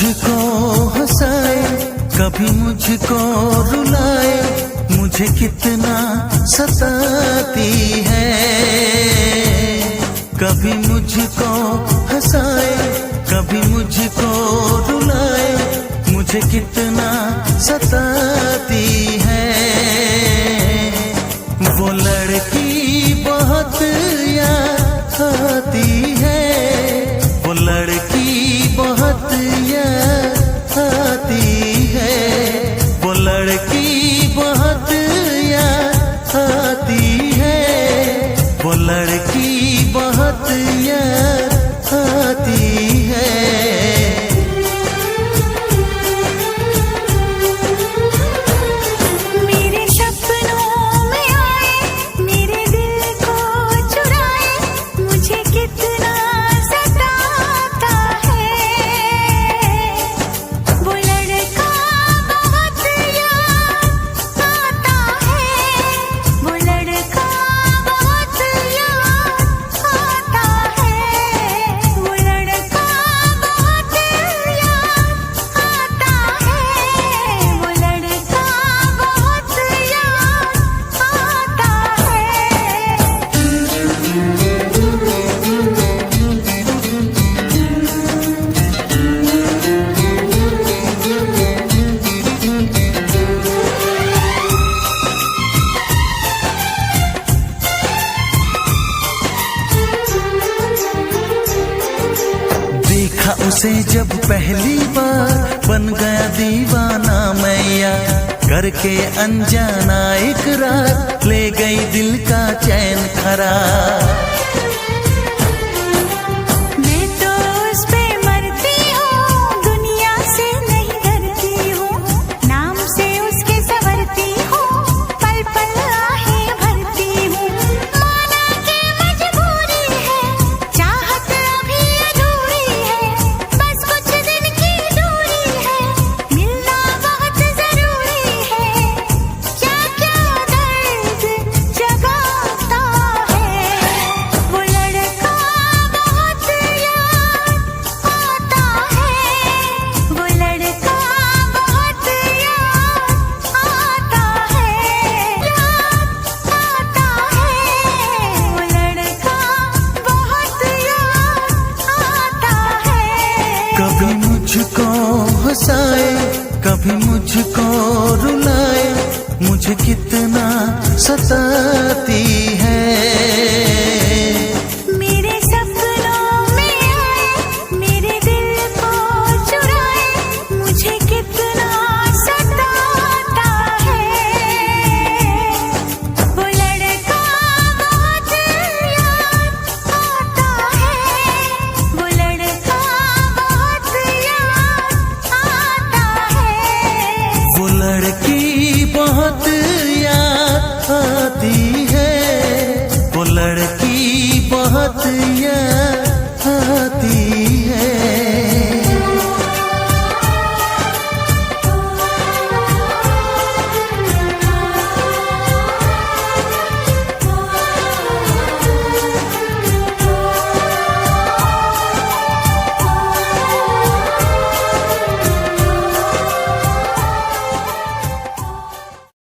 मुझको हंसाए, कभी मुझको रुलाए, मुझे कितना सताती है। कभी मुझको हंसाए, कभी मुझको रुलाए, मुझे कितना सताती है। वो लड़की बहुत याद आती है, वो लड़की बहुत याद आती है, वो लड़की बहुत याद आती है, वो लड़की बहुत याद आती है। उसे जब पहली बार बन गया दीवाना मैया, करके अनजाना इकरार ले गई दिल का चैन करार। मैं तो उस पे मरती हूँ, दुनिया से नहीं डरती हूँ, नाम से उसके संवरती हूँ, पल पल आहें भरती हूँ। माना कि मजबूरी है, चाहत अभी अधूरी है, बस कुछ दिन की दूरी है, मिलना बहुत जरूरी है। क्या क्या दर्द जगाता है, वो लड़का बहुत याद आता है, वो लड़का बहुत याद आता है, याद आता है, वो लड़का बहुत याद आता है। कभी मुझको हंसाए, कभी मुझको रुलाए, मुझे कितना सताती है। मेरे सपनों में आए, मेरे दिल को चुराए, मुझे कितना सताता है। वो लड़का बहुत याद आता है, वो लड़का बहुत याद आता है। वो लड़की बहुत याद आती है, वो लड़की बहुत याद